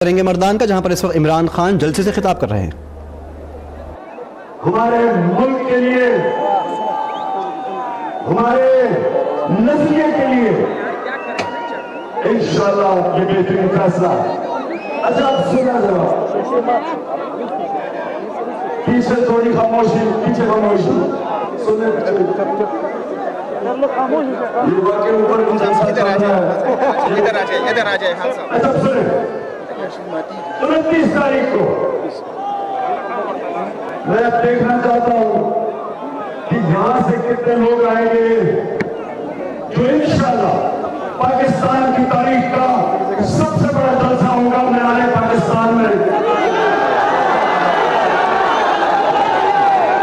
करेंगे मर्दान का, जहां पर इस वक्त इमरान खान जलसे से खिताब कर रहे हैं। हमारे मुल्क के लिए, हमारे नस्लिये के लिए इंशाअल्लाह ये बेहतरीन फैसला। अच्छा आप सुना जरा, पीछे थोड़ी खामोशी, पीछे खामोशी सुनने युवा के ऊपर इधर आ जाए। अच्छा सुने, 29 तारीख को मैं अब देखना चाहता हूं कि यहां से कितने लोग आएंगे जो इंशाअल्लाह पाकिस्तान की तारीख का सबसे बड़ा जलसा होगा नए पाकिस्तान में।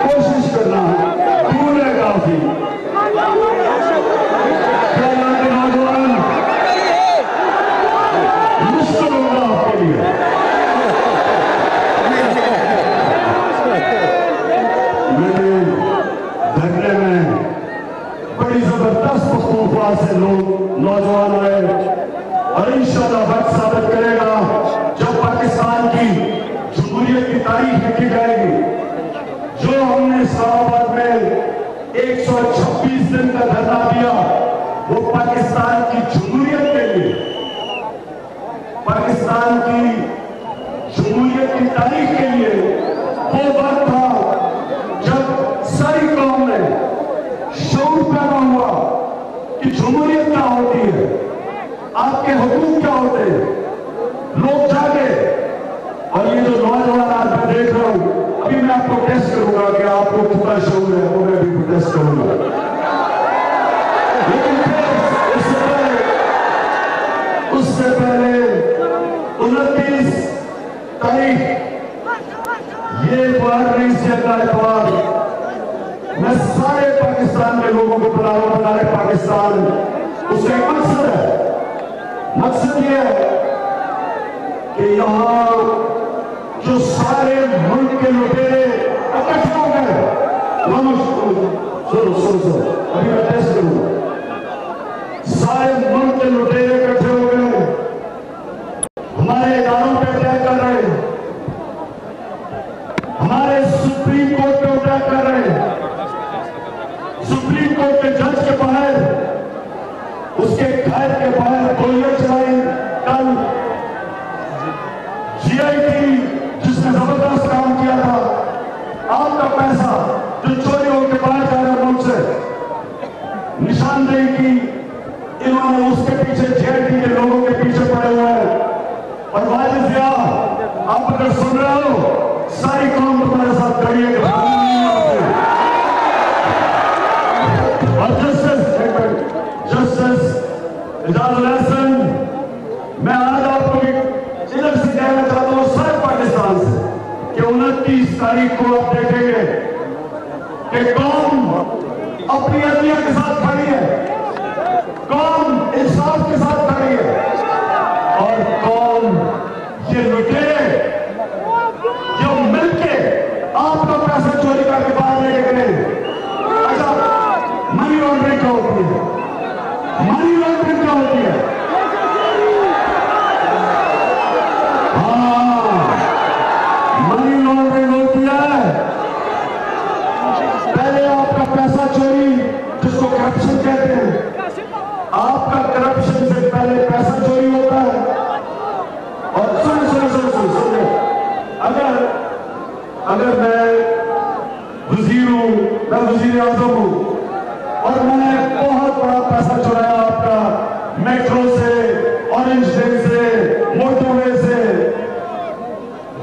कोशिश करना है, दूर है काफी। नौजवान मुश्किल होगा आपके लिए। मेरे धरने में बड़ी जबरदस्त पख्तूनख्वा से लोग नौजवान आए और इंशाअल्लाह वक्त साबित करेगा जब पाकिस्तान की जमहूरियत की तारीख लिखी जाएगी। जो हमने इस्लामाबाद में 126 दिन का धरना दिया वो पाकिस्तान की जमहूरियत के लिए, पाकिस्तान की जमहूरियत की तारीख के लिए वो वक्त था जब सारी कौम में शऊर पैदा हुआ कि जमहूरियत क्या होती है, आपके हुकूक क्या होते हैं, लोग जागे। और ये जो नौजवान आज मैं देख रहा हूं, अभी मैं आपको टेस्ट करूंगा कि आपको कितना शऊर है, वो मैं भी टेस्ट करूंगा। लेकिन उससे पहले 29 तारीख ये बार नहीं से का एतवार मैं सारे पाकिस्तान के लोगों को बुला रहा हूं। बनाए पाकिस्तान, उसका एक मकसद है, मकसद ये है कि यहां जो सारे मुल्क के लुटेरे इकट्ठे हो गए, सुनो अभी मैं टेस्ट करूंगा, सारे मुल्क के लुटेरे इकट्ठे हो गए, हमारे इदारों पे अटैक कर रहे हैं, हमारे सुप्रीम कोर्ट पे अटैक कर रहे हैं, सुप्रीम कोर्ट के जज के बाहर, उसके घर के बाहर गोलियां चलाई। कल जीआईटी जिसने जबरदस्त काम किया था, आपका पैसा जो चोरी होकर बाहर जा रहा है मुल्क से, निशानदेही की इन्होंने उसके पीछे जीआईटी के लोगों के पीछे पड़े हुए हैं। और वाजिद जिया, आप अगर सुन रहे हो, सारी कौम तुम्हारे साथ खड़ी है। और जस्टिस इजाजुल हसन, मैं आज आपको इधर से कहना चाहता हूं सारे पाकिस्तान से कि 29 तारीख को आप देखेंगे कि कौम अपनी अदलिया के साथ खड़ी है, कौम इंसाफ के साथ खड़ी है और कौम ये लुटेरे जो मिलके आपका पैसा चोरी करके बाहर ले गए। अच्छा, मनी लॉन्ड्रिंग क्या होती है? मनी लॉन्ड्रिंग क्या होती है? हाँ, मनी लॉन्ड्रिंग होती है पहले आपका पैसा चोरी, जिसको करप्शन कहते हैं। आपका करप्शन से पहले पैसा चोरी होता है। और सुने अगर मैं वजीर हूं, मैं वजीर आजम हूं और मैंने बहुत बड़ा पैसा चुराया आपका मेट्रो से, ऑरेंज डे से, मोटरवे से,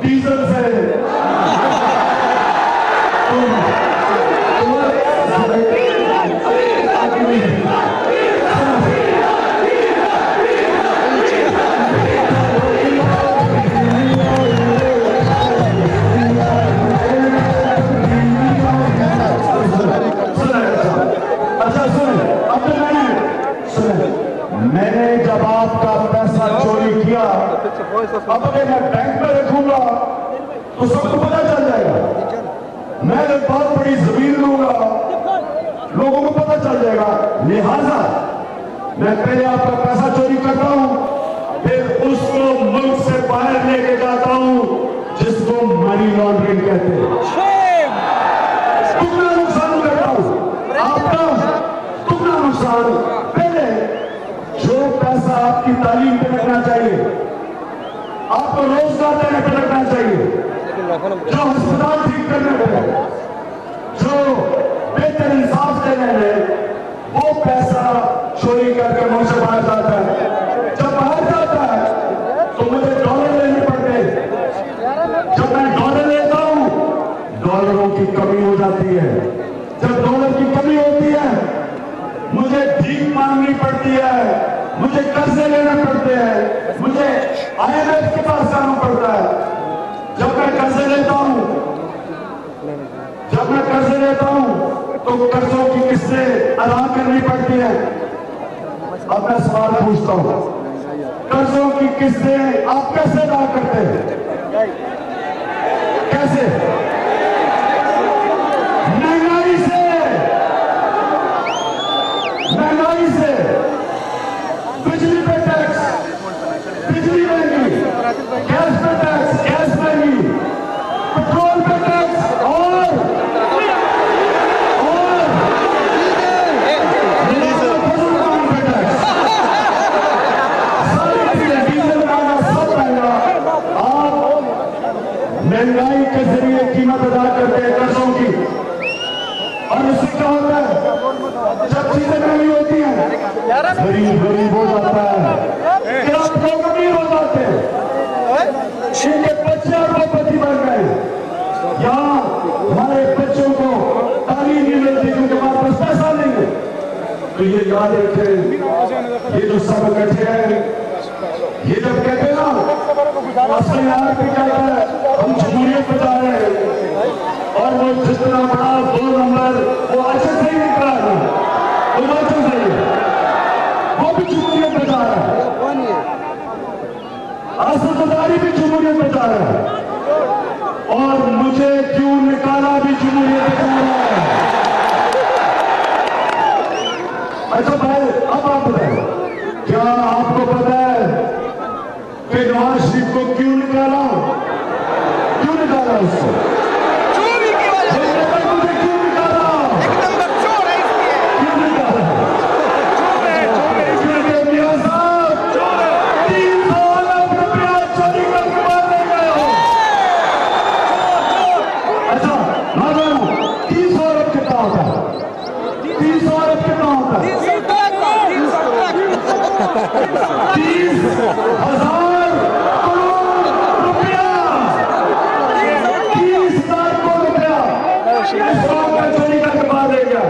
डीजल से, मैंने जब आपका पैसा चोरी किया, अब अगर मैं बैंक में रखूंगा तो सबको पता चल जाएगा। मैं एक बहुत बड़ी जमीन लूंगा, लोगों को पता चल जाएगा। लिहाजा मैं पहले आपका पैसा चोरी करता हूं फिर उसको मुल्क से बाहर लेके जाता हूं जिसको मनी लॉन्ड्रिंग कहते हैं। कितना नुकसान करता हूं आपका, कितना नुकसान। पहले जो पैसा आपकी तालीम पे लगना चाहिए, आपको रोजगार देने पे लगना चाहिए, जो अस्पताल ठीक करने पे, जो बेहतर इंसाफ देने में, वो पैसा चोरी करके मुझ से बाहर जाता है। जब बाहर जाता है तो मुझे डॉलर लेने पड़ते हैं। जब मैं डॉलर लेता हूं डॉलरों की कमी हो जाती है। जब डॉलर की कमी होती है मुझे भीख मांगनी पड़ती है, मुझे कर्जे लेने पड़ते हैं, मुझे IMF के पास जाना पड़ता है। जब मैं कर्जे लेता हूं तो कर्जों की किस्तें अदा करनी पड़ती है। अब मैं सवाल पूछता हूं, कर्जों की किस्तें आप कैसे अदा करते हैं? कैसे? महंगाई से, बिजली पे टैक्स, बिजली महंगी, गैस पे टैक्स, गैस महंगी, पेट्रोल पे टैक्स और महंगाई के जरिए कीमत अदा करते हैं कर्जों की। और इससे क्या होता है, जब चीजें महंगी होती हैं गरीब हो जाता है, लोग अमीर हो जाते हैं, इनके बच्चे अरबपति बन गए। यहाँ हमारे बच्चों को तालीम नहीं मिलती क्योंकि हमारे पास पैसा नहीं है। तो ये याद रखें, ये जो सब इकट्ठे हैं, ये जब कहते हैं ना असली यार भी कहता है हम जमहूरियत पे जा रहे हैं, और वो जितना बड़ा 2 नंबर वो अच्छे से ही निकला है, वो अच्छे से ही, वो भी जमहूरियत पे जा रहा है, असददारी भी जमहूरियत पे जा रहा है, और मुझे क्यों निकाला भी जमहूरियत पे जा रहा है। अच्छा भाई, अब आप बताएं, क्या आपको पता है कि नवाज शरीफ को क्यों निकाला उसको? चोरी की वजह से। मुझे क्यों निकाला? एक नंबर चोर है इसलिए। क्यों निकाला? क्योंकि मियां साहब 300 अरब रुपया चोरी करके मार ले गए हो। अच्छा मानो 300 अरब कितना होता है? 300 अरब कितना होता है? 30,000 चोरी करके मार ले गया।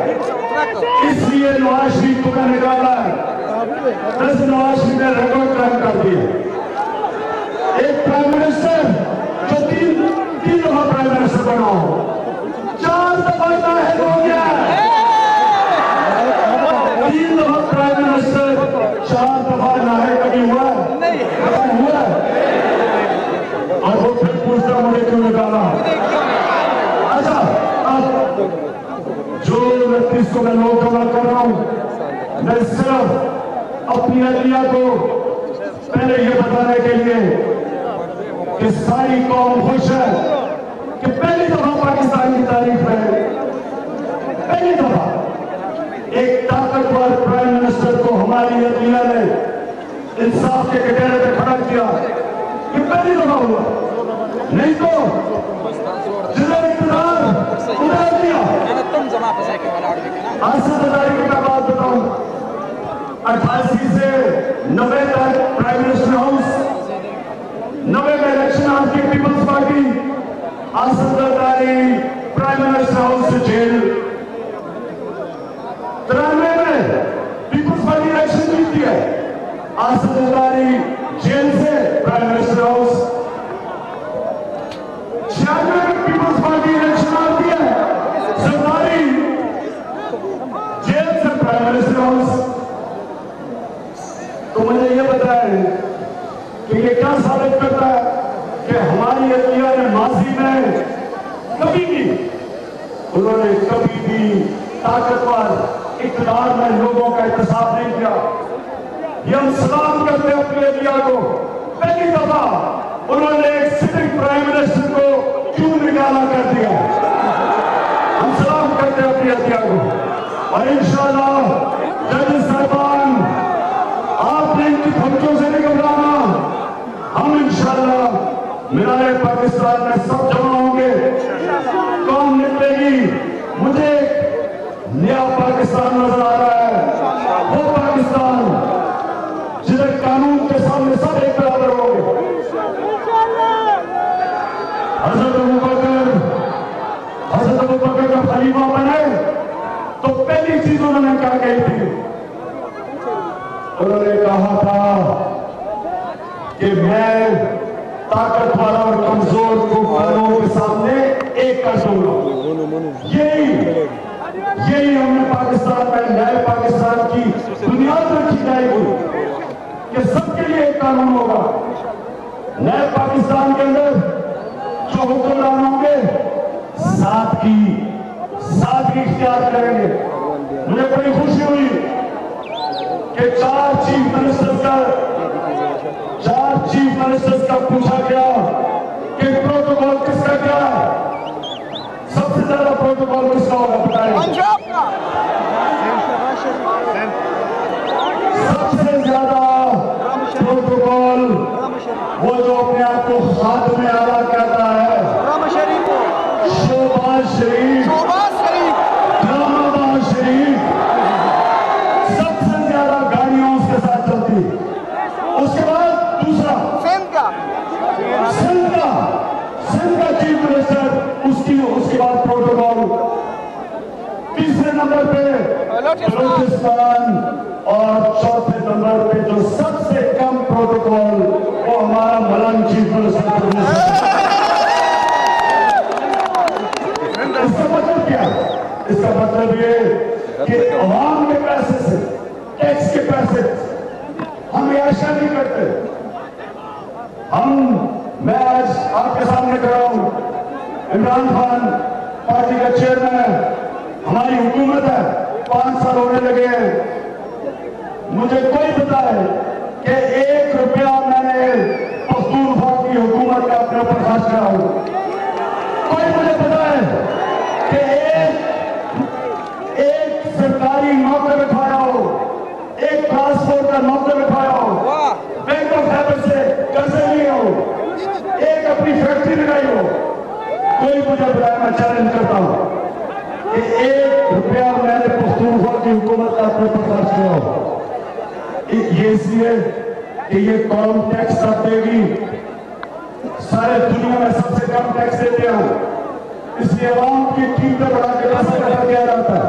इसलिए नवाज शरीफ को मैं निकाला है। बस नवाज शरीफ ने रिकॉर्ड क्राइम कर दिया। एक प्राइम मिनिस्टर जो तीन दफा प्राइम मिनिस्टर बना हो, 4 दफा नाअहल हो गया। 3 दफा प्राइम मिनिस्टर, 4 दफा नाअहल कभी हुआ हुआ। और वो फिर पूछता मुझे क्यों निकाला। अच्छा, जो 29 को मैं लोग कवर कर रहा हूं, मैं सिर्फ अपनी अदलिया को पहले ये बताने के लिए कि सारी कौम खुश है कि पहली दफा पाकिस्तान की तारीख में पहली दफा एक ताकतवर प्राइम मिनिस्टर को हमारी अदलिया ने इंसाफ के कटहरे पे खड़ा किया। ये पहली दफा हुआ, नहीं तो जिधर इक़्तिदार उतार दिया। असददारी की मैं बात बताऊं, 88 से 90 तक प्राइम मिनिस्टर हाउस, 90 में इलेक्शन आपकी पीपल्स पार्टी, असददारी प्राइम मिनिस्टर हाउस से जेल। 93 में पीपल्स पार्टी इलेक्शन जीतती है, असददारी जेल से प्राइम मिनिस्टर हाउस। 96 में पीपल्स पार्टी इलेक्शन आती है, सरदारी जेल से प्राइम मिनिस्टर हाउस। तो मुझे ये बताएं कि ये क्या साबित करता है कि हमारी अदलिया ने माजी में कभी भी, उन्होंने कभी भी ताकतवर इक़्तिदार में लोगों का इंतसाब नहीं किया। ये हम सलाम करते हैं अपने अलिया को। पहली दफा उन्होंने एक सिटिंग प्राइम मिनिस्टर को क्यों निकाला कर दिया। हम सलाम करते हैं अपनी अलिया को और इंशाअल्लाह जज साहबान आपने इनकी धमकियों से नहीं घबराना। हम इंशाअल्लाह मीनारे पाकिस्तान में सब जमा होंगे, कौम निकलेगी। मुझे नया पाकिस्तान नजर आ रहा है, वो पाकिस्तान जिधर कानून के सामने सब एक बराबर होंगे। हजरत अबू बकर का खलीफा बने तो पहली चीज उन्होंने क्या कही थी, उन्होंने कहा था कि मैं ताकत वाला और कमजोर को वालों के सामने एक कर दूंगा। यही हमने पाकिस्तान में नए पाकिस्तान की बुनियाद रखी जाएगी कि सबके लिए एक कानून होगा। नए पाकिस्तान के अंदर जो हुक्मरान होंगे सादगी इख्तियार करेंगे। मुझे बड़ी खुशी हुई कि चार चीफ मिनिस्टर्स का पूछा गया कि प्रोटोकॉल किसका क्या है, सबसे ज्यादा प्रोटोकॉल किसका होगा बताएं। सबसे ज्यादा प्रोटोकॉल वो जो अपने आप को खादिम आला कहता है, शोबाज शरीफ, इस्लामाबाद शरीफ, सबसे ज्यादा गाड़ियां उसके साथ चलती। उसके बाद दूसरा सिंध का चीफ मिनिस्टर, उसके बाद प्रोटोकॉल। तीसरे नंबर पे बलूचिस्तान और चौथे नंबर पे जो सबसे कम प्रोटोकॉल वो हमारा मलान चीफ मिनिस्टर। इसका मतलब क्या? इसका मतलब ये कि अवाम के पैसे से, टैक्स के पैसे हम ये आशा नहीं करते। मैं आज आपके सामने खड़ा हूं, इमरान खान पार्टी का चेयरमैन है, हमारी हुकूमत है, 5 साल होने लगे हैं। मुझे कोई पता है कि 1 रुपया मैंने पख्तूनख्वा की हुकूमत का अपने ऊपर खर्च करा हूं। कोई मुझे पता है कि एक सरकारी नौकर उठाया हो, एक ट्रांसपोर्ट का नौकर उठाया हो, बैंक ऑफ हैबिट से कर्जे लिए हो, एक अपनी फैक्ट्री लगाई हो। कोई मुझे बताया, मैं चैलेंज करता हूं कि 1 रुपया मैंने पख्तूनख्वा की हुकूमत का अपने ऊपर खर्च किया हो। ये इसलिए कि ये कौम टैक्स तक देगी, सारे दुनिया में सबसे कम टैक्स देते हो, इसलिए अवाम की कीमतें बढ़ा के पैसे इकट्ठा किया जाता है।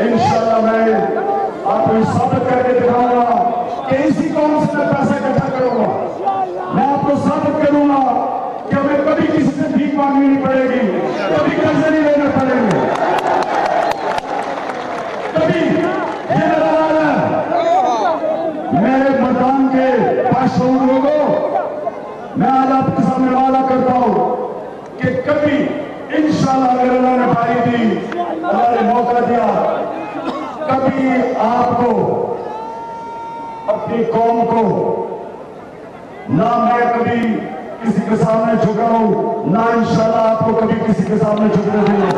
इंशाअल्लाह मैं आपको साबित करके दिखाऊंगा कि इसी कौम से मैं पैसा इकट्ठा करूंगा। मैं आपको साबित करूंगा कि हमें कभी किसी से भीख मांगनी नहीं पड़ेगी, कभी कर्जे नहीं लेने पड़ेंगे, कभी। ये नजर है मेरे मैदान के 500 लोगों, मैं आज आपके सामने वादा करता हूं कि कभी इंशाअल्लाह अगर अल्लाह ने भाई दी, अल्लाह ने मौका दिया, कभी आपको अपनी कौम को ना मैं कभी किसी के सामने झुका हूं, ना इंशाअल्लाह आपको कभी किसी के सामने झुकने दूंगा।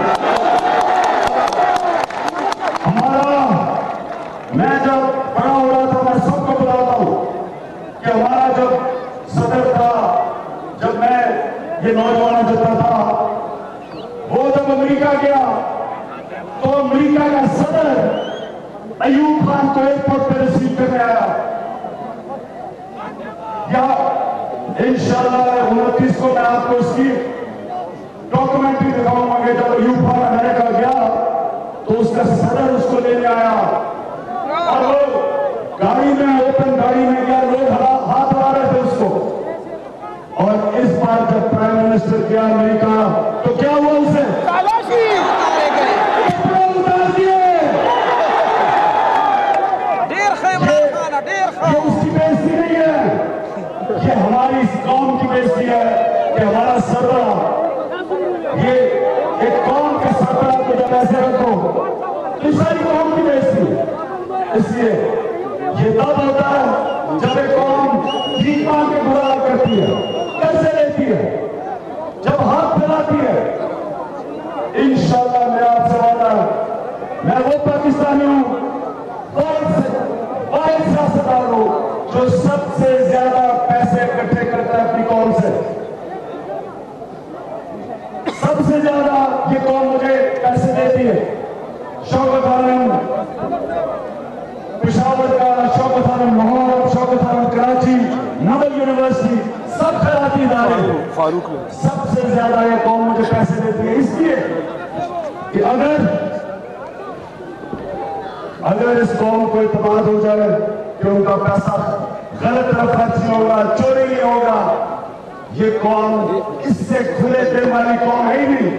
मैं जब बड़ा हो रहा था, मैं सबको बताता हूं कि हमारा जब सदर था, जब मैं ये नौजवान जता था, वो जब अमेरिका गया तो अमेरिका का सदर अयूब खान को एयरपोर्ट पर रिसीव करने आया। या इंशाअल्लाह 29 को मैं आपको इसकी डॉक्यूमेंट्री दिखाऊंगा कि जब अयूब खान अमेरिका गया तो उसका सदर उसको लेने आया और वो गाड़ी में, ओपन गाड़ी में गया, लोग हाथ लगा रहे थे उसको। और इस बार जब प्राइम मिनिस्टर गया अमेरिका तो क्या हुआ उसे? ये उसकी बेइज्जती नहीं है, ये हमारी इस कौम की बेइज्जती है कि हमारा सरबराह, ये एक कौम के सरबराह को जब ऐसे रखो तो सारी कौम की बेइज्जती है। इसलिए ये तब होता है जब एक कौम भीख मांग के गुजारा करती है, कैसे लेती है, जब हाथ फैलाती है। इंशाल्लाह मैं आपसे वादा, मैं वो पाकिस्तानी हूं, वाहिद सियासतदान हूं जो सबसे ज्यादा पैसे इकट्ठे करता है अपनी कौम से। सबसे ज्यादा ये कौम मुझे पैसे देती है। शौकत आलम पेशावर का, शौकत आलम लाहौर, शौकत आलम कराची, नवल यूनिवर्सिटी, सब खैराती इदारे, सबसे ज्यादा ये कौम मुझे पैसे देती है। इसलिए कि अगर इस कौम को इत्मीनान हो जाए कि उनका पैसा गलत तरफ खर्च नहीं होगा, चोरी नहीं होगा, ये कौम इससे खुले दिल वाली कौम है ही नहीं,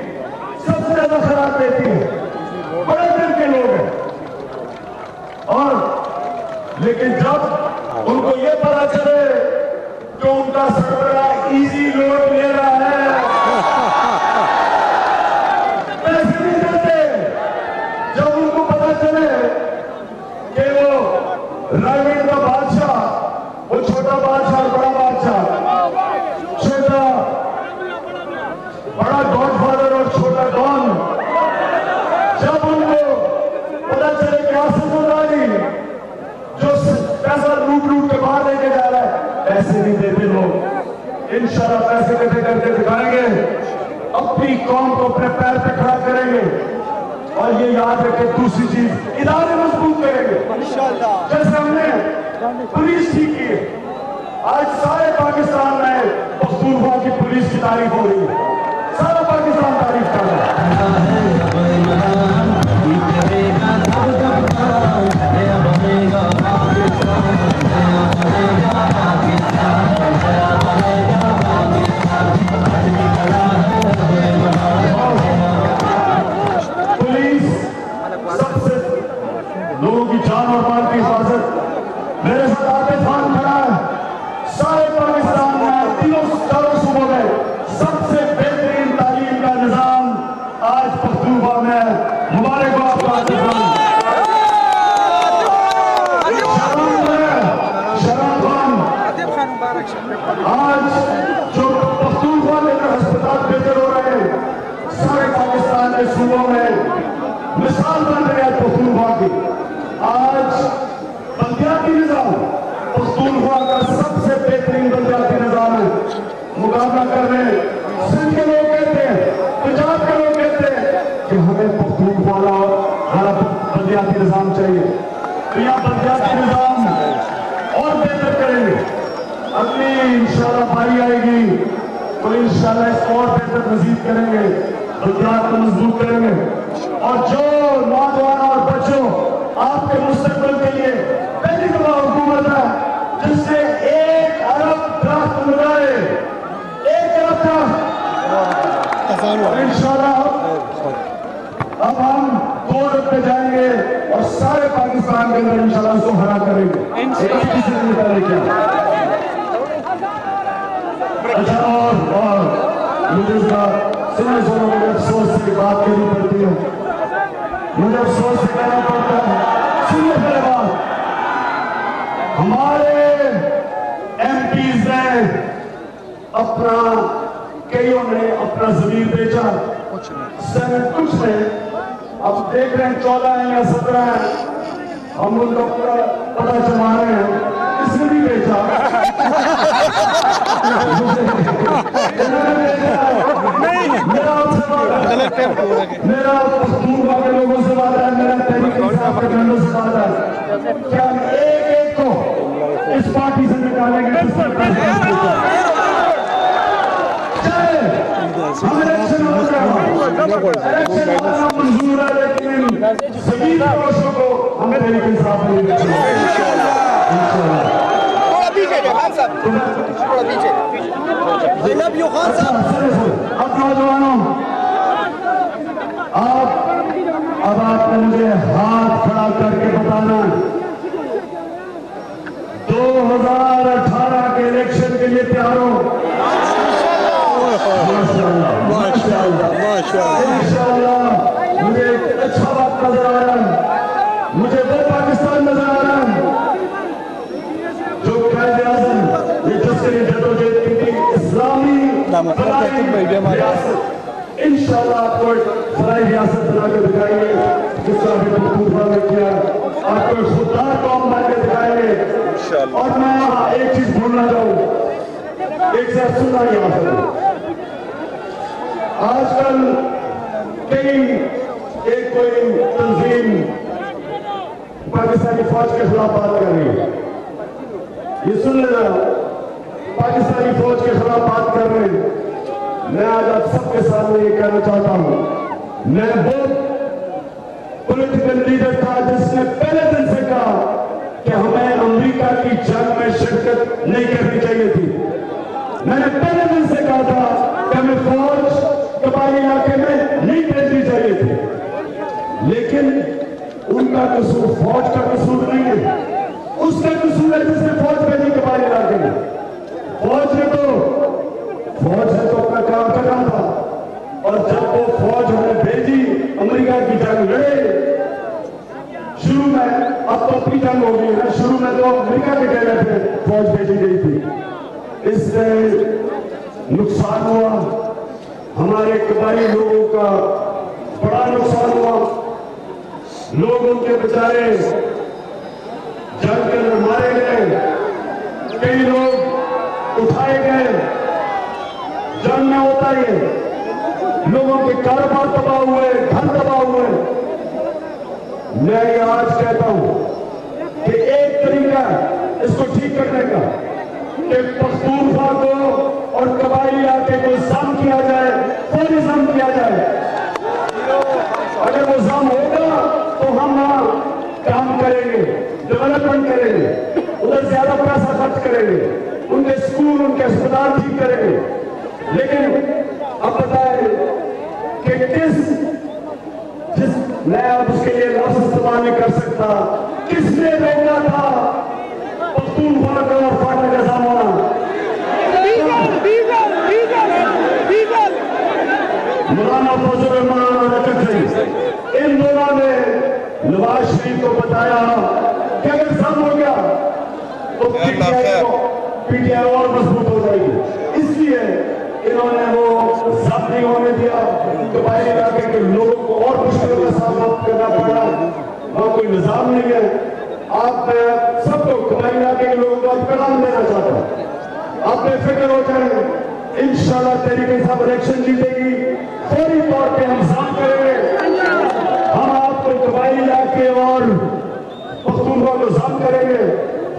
सबसे ज्यादा खराब देती है, बड़े दिल के लोग हैं। और लेकिन जब उनको ये पता चले कि उनका सरबरा इजी लोड ले रहा है, पैसे नहीं देते, जब उनको पता चले कि वो रायगढ़ का बादशाह, वो छोटा बादशाह और बड़ा बादशाह, छोटा बड़ा गॉडफादर और छोटा डॉन, जब उनको पता चले कि आसिफुल्लाही जो पैसा लूट के बाहर लेके जा रहा है, पैसे नहीं देते लोग, इंशाल्लाह पैसे इकट्ठे करके दिखाएंगे, अपनी कौम को अपने पैर पे खड़ा करेंगे। और ये याद रखें, दूसरी चीज, इदारे मजबूत करेंगे, जैसे हमने पुलिस ठीक की है। आज सारे पाकिस्तान में पख्तूनख्वा की पुलिस की तारीफ हो रही है, सारा पाकिस्तान तारीफ कर रहा है। पुलिस सबसे लोगों की जान और माल की हिफाजत, मेरे साथ आतिफ खान खड़ा है, सारे पाकिस्तान में चारों सूबों में सबसे बेहतरीन तालीम का निजाम आज पख्तूनख्वा में है। मुबारक हो आपको आतिफ खान। शराब खान, आज जो पख्तूनख्वा में जो अस्पताल बेहतर हो रहे हैं सारे पाकिस्तान के सूबों में, मिसाल बन रही है पख्तूनख्वा की। आज बल्दियाती निजाम पख्तूनख्वा का सबसे बेहतरीन बल्दियाती निजाम है। मुकाबला कर रहे हैं, सिंध के लोग कहते हैं, पंजाब के लोग कहते हैं कि हमें पख्तूनख्वा वाला बल्दियाती निजाम चाहिए। तो यहाँ बल्दियाती निजाम और बेहतर करेंगे। अगली इंशाल्लाह बारी आएगी तो इंशाल्लाह इसको और बेहतर मजीद करेंगे, बल्दियात को मजबूत करेंगे। और जो नौजवान और बच्चों आपके मुस्तकबिल के लिए पहली दफा हुकूमत है जिससे 1 अरब दरख्त लगाए, 1 अरब दरख्त, और इंशाल्लाह अब हम 2 अरब पे जाएंगे और सारे पाकिस्तान के अंदर इंशाल्लाह उसको हरा करेंगे। क्या अच्छा, और मुझे इसका सुने मुझे अफसोस से बात करनी पड़ती है, मुझे अफसोस से कहना पड़ता है। सुनिए पहले बात, हमारे एमपीज ने अपना, कईयों ने अपना जमीन बेचा, कुछ ने, अब देख रहे हैं 14 है या 17 है, हम उनका पूरा पता जमा रहे हैं, इसने भी बेचा। मेरा आपसे वादा है, मेरा पख्तूनख्वा के लोगों से वादा है, मेरा तहरीक इंसाफ के झंडों से वादा है कि हम एक को इस पार्टी से निकालेंगे। हम इलेक्शन मंजूर है, लेकिन सभी दोषों को हम तहरीक इंसाफ में अब नौजवानों, अब आपने मुझे हाथ खड़ा करके बताना, 2018 के इलेक्शन के लिए तैयार हो? इंशाअल्लाह। मुझे एक अच्छा बात नजर आ रहा है, मुझे वो पाकिस्तान नजर आ रहा है इंशाल्लाह आपको फलाई रियासत बना के दिखाएंगे, जिसका अभी तूफा ने किया, आपको खुददार कौम बना के दिखाएंगे। और मैं यहाँ एक चीज भूलना चाहूँ, एक से सुना यहाँ पर आजकल कई एक कोई तंजीम पाकिस्तानी फौज के खिलाफ बात कर रही है, ये सुन लेना, पाकिस्तानी फौज के खिलाफ बात कर रहे हैं। मैं आज आप सबके सामने ये कहना चाहता हूं, मैं वो पॉलिटिकल लीडर था जिसने पहले दिन से कहा कि हमें अमेरिका की जंग में शिरकत नहीं करनी चाहिए थी। मैंने पहले दिन से कहा था कि हमें फौज कबायली इलाके में नहीं भेजनी चाहिए थी, लेकिन उनका कसूर फौज का कसूर नहीं है, उसका कसूर है जिसने फौज भेजी कबायली इलाके में। फौज ने तो अपना काम करना था, और जब वो फौज हमने भेजी, अमेरिका की जंग लड़े शुरू में, अब तो अपनी जंग हो गई है, शुरू में तो अमेरिका के कहने पे फौज भेजी गई थी। इससे नुकसान हुआ, हमारे कबायली लोगों का बड़ा नुकसान हुआ, लोग उनके बेचारे जंग के अंदर मारे गए, कई लोग उठाए गए। जंग में होता ही है, लोगों के कारोबार तबाह हुए, घर तबाह हुए। मैं ये आज कहता हूं कि एक तरीका इसको ठीक करने का कि पख्तूनख्वा को और कबायली इलाके को जम किया जाए, फौरी जम किया जाए। अगर वो जम होगा तो हम वहां काम करेंगे, डेवलपमेंट करेंगे, उधर ज्यादा पैसा खर्च करेंगे, उनके स्कूल, उनके अस्पताल ठीक करेंगे। लेकिन अब बताए कि मैं अब उसके लिए लफ्ज़ इस्तेमाल नहीं कर सकता, किसने रोका था पख्तूनख्वा का और फाटा का सामना? मौलाना फजल रहमान और रकत सिंह, इन दोनों ने नवाज शरीफ को बताया कि अगर सब हो गया तो पीटीआई और मजबूत हो जाएगी। इसलिए इन्होंने वो सब नहीं होने दिया, कबायली इलाके के लोगों को और मुश्किलों का सामना करना पड़ा। वहां कोई निजाम नहीं है। आप सबको कबायली इलाके के लोगों को आप पैगाम देना चाहता हूं, आप बेफिक्र हो जाए, इंशाल्लाह तहरीक इंसाफ इलेक्शन जीतेगी, फौरी तौर पे हम साफ करेंगे। हम आपको कबायली इलाके और पख्तूनख्वा को साफ करेंगे,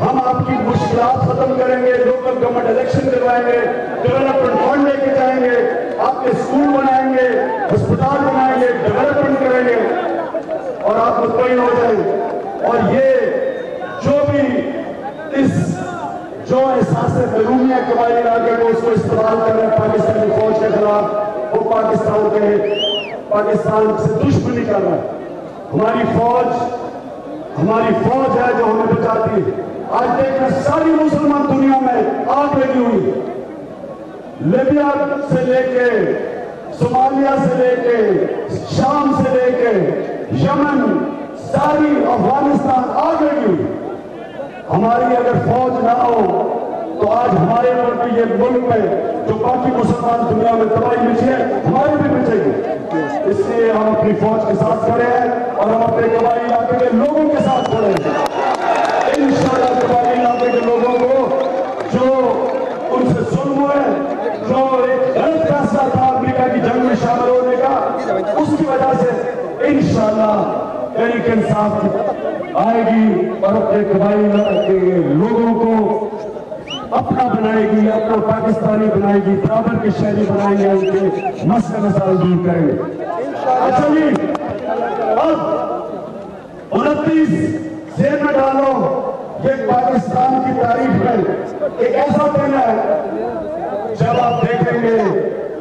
हम आपकी मुश्किलात खत्म करेंगे, लोकल गवर्नमेंट इलेक्शन करवाएंगे, डेवलपमेंट फंड लेके जाएंगे, आपके स्कूल बनाएंगे, अस्पताल बनाएंगे, डेवलपमेंट करेंगे और आप मुतमईन हो जाएंगे। और ये जो भी जो एहसास महरूमिया कबायली इलाके को उसको इस्तेमाल कर रहे हैं पाकिस्तानी फौज के खिलाफ, वो पाकिस्तान से दुश्मनी कर रहा है। हमारी फौज है जो हमें बचाती है। आज देखना सारी मुसलमान दुनिया में आग लगी हुई है, लीबिया से लेके, सोमालिया से लेके, शाम से लेके यमन, सारी अफगानिस्तान आग लगी हुई। हमारी अगर फौज ना हो तो आज हमारे पर भी ये मुल्क में जो बाकी मुसलमान दुनिया में तबाही मची है, हमारी भी मचेगी। इसलिए हम अपनी फौज के साथ खड़े हैं और हम अपने कबायली इलाके के लोगों के साथ खड़े हैं। इंशाल्लाह कबायली इलाके के लोगों को जो उनसे जुल्म है, जो एक गलत फैसला था अमेरिका की जंग में शामिल होने का, उसकी वजह से इंशाल्लाह तहरीक इंसाफ आएगी और अपने कबायली इलाके के लोगों को अपना बनाएगी, अपना पाकिस्तानी बनाएगी, बराबर की शहरी बनाएंगे, उनके मसले मसाइल दूर करेंगे। अच्छा जी, अब 29 जेब में डालो, ये पाकिस्तान की तारीख में एक ऐसा दिन है जब आप देखेंगे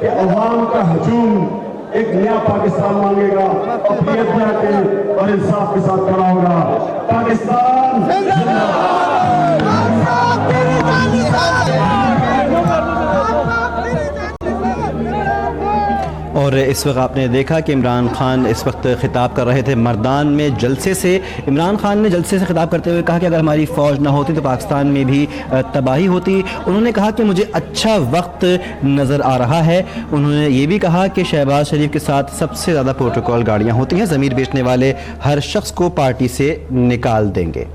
कि अवाम का हजूम एक नया पाकिस्तान मांगेगा, अपनीयत में आके और इंसाफ के साथ खड़ा होगा। पाकिस्तान और इस वक्त आपने देखा कि इमरान खान इस वक्त खिताब कर रहे थे मर्दान में जलसे से। इमरान खान ने जलसे से खिताब करते हुए कहा कि अगर हमारी फ़ौज ना होती तो पाकिस्तान में भी तबाही होती। उन्होंने कहा कि मुझे अच्छा वक्त नज़र आ रहा है। उन्होंने ये भी कहा कि शहबाज शरीफ के साथ सबसे ज़्यादा प्रोटोकॉल गाड़ियाँ होती हैं, ज़मीर बेचने वाले हर शख्स को पार्टी से निकाल देंगे।